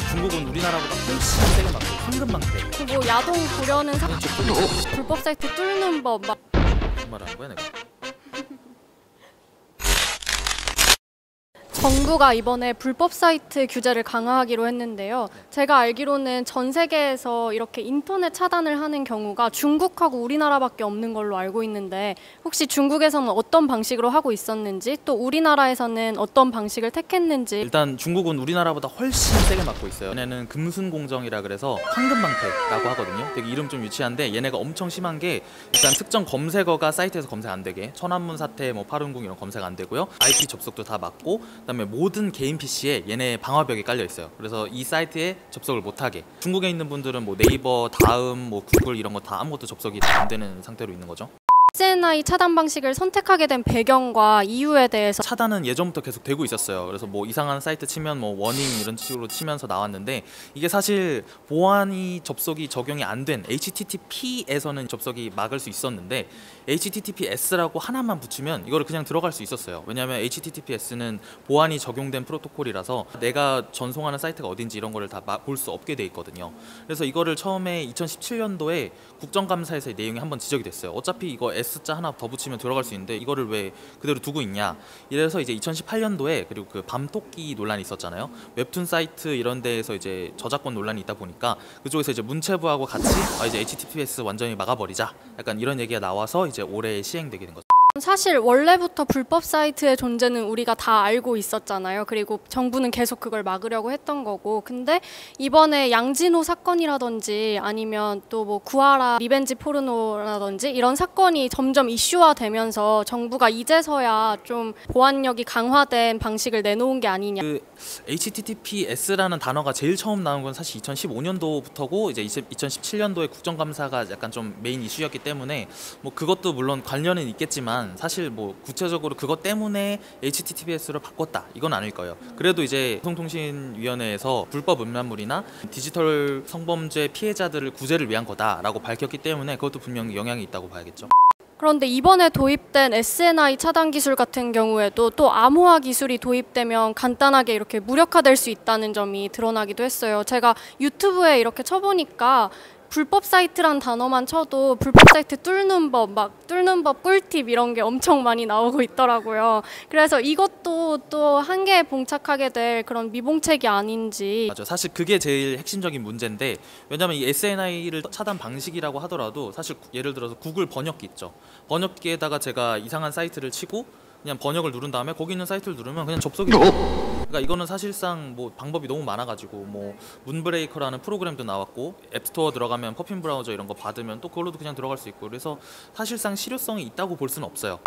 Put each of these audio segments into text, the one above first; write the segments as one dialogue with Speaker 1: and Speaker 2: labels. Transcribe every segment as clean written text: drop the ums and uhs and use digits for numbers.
Speaker 1: 중국은 우리나라보다 훨씬 세게 막고 황금망대.
Speaker 2: 뭐 야동 보려는 불법 사이트 뚫는 법 막.
Speaker 1: 무슨 말 하는 거야 내가?
Speaker 2: 정부가 이번에 불법 사이트 규제를 강화하기로 했는데요. 제가 알기로는 전 세계에서 이렇게 인터넷 차단을 하는 경우가 중국하고 우리나라밖에 없는 걸로 알고 있는데 혹시 중국에서는 어떤 방식으로 하고 있었는지 또 우리나라에서는 어떤 방식을 택했는지.
Speaker 1: 일단 중국은 우리나라보다 훨씬 세게 막고 있어요. 얘네는 금순공정이라 그래서 황금망태라고 하거든요. 되게 이름 좀 유치한데 얘네가 엄청 심한 게 일단 특정 검색어가 사이트에서 검색 안 되게, 천안문 사태, 뭐 파룬궁 이런 검색 안 되고요. IP 접속도 다 막고 그다음에 모든 개인 PC에 얘네 방화벽이 깔려 있어요. 그래서 이 사이트에 접속을 못하게. 중국에 있는 분들은 뭐 네이버, 다음, 뭐 구글 이런 거 다 아무것도 접속이 안 되는 상태로 있는 거죠.
Speaker 2: SNI 차단 방식을 선택하게 된 배경과 이유에 대해서.
Speaker 1: 차단은 예전부터 계속 되고 있었어요. 그래서 뭐 이상한 사이트 치면 뭐 워닝 이런 식으로 치면서 나왔는데 이게 사실 보안이 접속이 적용이 안 된 HTTP에서는 접속이 막을 수 있었는데 HTTPS라고 하나만 붙이면 이거를 그냥 들어갈 수 있었어요. 왜냐하면 HTTPS는 보안이 적용된 프로토콜이라서 내가 전송하는 사이트가 어딘지 이런 거를 다 볼 수 없게 돼 있거든요. 그래서 이거를 처음에 2017년도에 국정감사에서 내용이 한번 지적이 됐어요. 어차피 이거 S자 하나 더 붙이면 들어갈 수 있는데 이거를 왜 그대로 두고 있냐. 이래서 이제 2018년도에 그리고 그 밤토끼 논란이 있었잖아요. 웹툰 사이트 이런 데에서 이제 저작권 논란이 있다 보니까 그쪽에서 이제 문체부하고 같이 이제 HTTPS 완전히 막아버리자. 약간 이런 얘기가 나와서 이제 올해 시행되게 된 거죠.
Speaker 2: 사실 원래부터 불법 사이트의 존재는 우리가 다 알고 있었잖아요. 그리고 정부는 계속 그걸 막으려고 했던 거고. 근데 이번에 양진호 사건이라든지 아니면 또 뭐 구하라 리벤지 포르노라든지 이런 사건이 점점 이슈화되면서 정부가 이제서야 좀 보안력이 강화된 방식을 내놓은 게 아니냐.
Speaker 1: 그 HTTPS라는 단어가 제일 처음 나온 건 사실 2015년도부터고 이제 2017년도에 국정감사가 약간 좀 메인 이슈였기 때문에 뭐 그것도 물론 관련은 있겠지만 사실 뭐 구체적으로 그것 때문에 HTTPS로 바꿨다 이건 아닐 거예요. 그래도 이제 방송통신위원회에서 불법 음란물이나 디지털 성범죄 피해자들을 구제를 위한 거다라고 밝혔기 때문에 그것도 분명히 영향이 있다고 봐야겠죠.
Speaker 2: 그런데 이번에 도입된 SNI 차단 기술 같은 경우에도 또 암호화 기술이 도입되면 간단하게 이렇게 무력화될 수 있다는 점이 드러나기도 했어요. 제가 유튜브에 이렇게 쳐보니까 불법 사이트란 단어만 쳐도 불법 사이트 뚫는 법, 막 뚫는 법 꿀팁 이런 게 엄청 많이 나오고 있더라고요. 그래서 이것도 또 한계에 봉착하게 될 그런 미봉책이 아닌지.
Speaker 1: 맞아. 사실 그게 제일 핵심적인 문제인데 왜냐하면 이 SNI를 차단 방식이라고 하더라도 사실 예를 들어서 구글 번역기 있죠. 번역기에다가 제가 이상한 사이트를 치고 그냥 번역을 누른 다음에 거기 있는 사이트를 누르면 그냥 접속이 돼요. 그러니까 이거는 사실상 뭐 방법이 너무 많아가지고 뭐 문브레이커라는 프로그램도 나왔고 앱스토어 들어가면 퍼퓸 브라우저 이런 거 받으면 또 그걸로도 그냥 들어갈 수 있고 그래서 사실상 실효성이 있다고 볼 수는 없어요.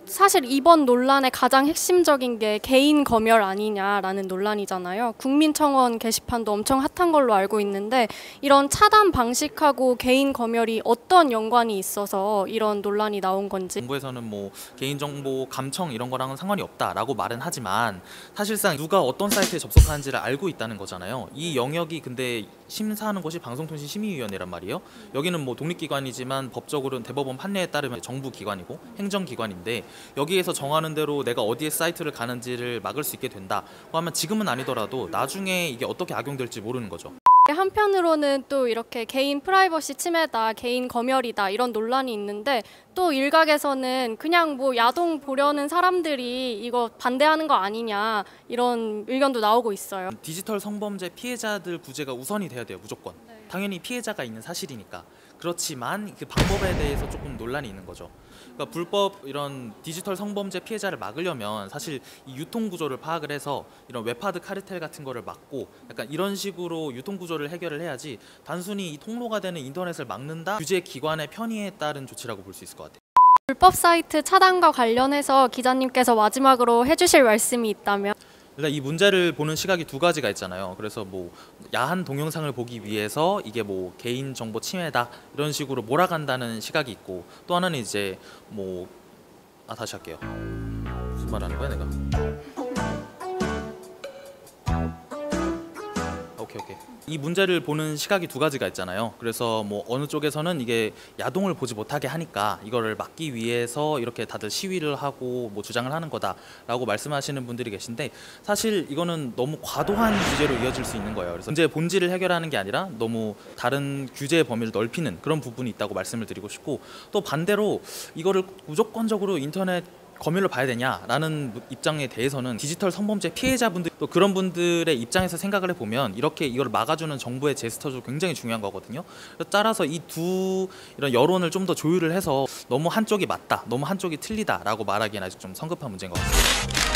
Speaker 2: 사실 이번 논란의 가장 핵심적인 게 개인 검열 아니냐라는 논란이잖아요. 국민청원 게시판도 엄청 핫한 걸로 알고 있는데 이런 차단 방식하고 개인 검열이 어떤 연관이 있어서 이런 논란이 나온 건지.
Speaker 1: 정부에서는 뭐 개인정보 감청 이런 거랑은 상관이 없다라고 말은 하지만 사실상 누가 어떤 사이트에 접속하는지를 알고 있다는 거잖아요. 이 영역이 근데 심사하는 것이 방송통신심의위원회란 말이에요. 여기는 뭐 독립기관이지만 법적으로는 대법원 판례에 따르면 정부기관이고 행정기관인데 여기에서 정하는 대로 내가 어디에 사이트를 가는지를 막을 수 있게 된다 하면 지금은 아니더라도 나중에 이게 어떻게 악용될지 모르는 거죠.
Speaker 2: 한편으로는 또 이렇게 개인 프라이버시 침해다, 개인 검열이다 이런 논란이 있는데 또 일각에서는 그냥 뭐 야동 보려는 사람들이 이거 반대하는 거 아니냐 이런 의견도 나오고 있어요.
Speaker 1: 디지털 성범죄 피해자들 구제가 우선이 돼야 돼요. 무조건. 당연히 피해자가 있는 사실이니까. 그렇지만 그 방법에 대해서 조금 논란이 있는 거죠. 그러니까 불법 이런 디지털 성범죄 피해자를 막으려면 사실 이 유통 구조를 파악을 해서 이런 웹하드 카르텔 같은 거를 막고 약간 이런 식으로 유통 구조를 해결을 해야지 단순히 이 통로가 되는 인터넷을 막는다 규제 기관의 편의에 따른 조치라고 볼 수 있을 것 같아요.
Speaker 2: 불법 사이트 차단과 관련해서 기자님께서 마지막으로 해주실 말씀이 있다면.
Speaker 1: 일단 이 문제를 보는 시각이 두 가지가 있잖아요. 그래서 뭐 야한 동영상을 보기 위해서 이게 뭐 개인정보 침해다 이런 식으로 몰아간다는 시각이 있고 또 하나는 이제 뭐 다시 할게요. 무슨 말 하는 거야 내가? 오케이. 이 문제를 보는 시각이 두 가지가 있잖아요. 그래서 뭐 어느 쪽에서는 이게 야동을 보지 못하게 하니까 이거를 막기 위해서 이렇게 다들 시위를 하고 뭐 주장을 하는 거다라고 말씀하시는 분들이 계신데, 사실 이거는 너무 과도한 규제로 이어질 수 있는 거예요. 그래서 문제의 본질을 해결하는 게 아니라 너무 다른 규제의 범위를 넓히는 그런 부분이 있다고 말씀을 드리고 싶고, 또 반대로 이거를 무조건적으로 인터넷 검열로 봐야 되냐라는 입장에 대해서는 디지털 성범죄 피해자분들, 또 그런 분들의 입장에서 생각을 해보면 이렇게 이걸 막아주는 정부의 제스처도 굉장히 중요한 거거든요. 따라서 이 두 이런 여론을 좀 더 조율을 해서 너무 한쪽이 맞다, 너무 한쪽이 틀리다라고 말하기엔 아직 좀 성급한 문제인 것 같습니다.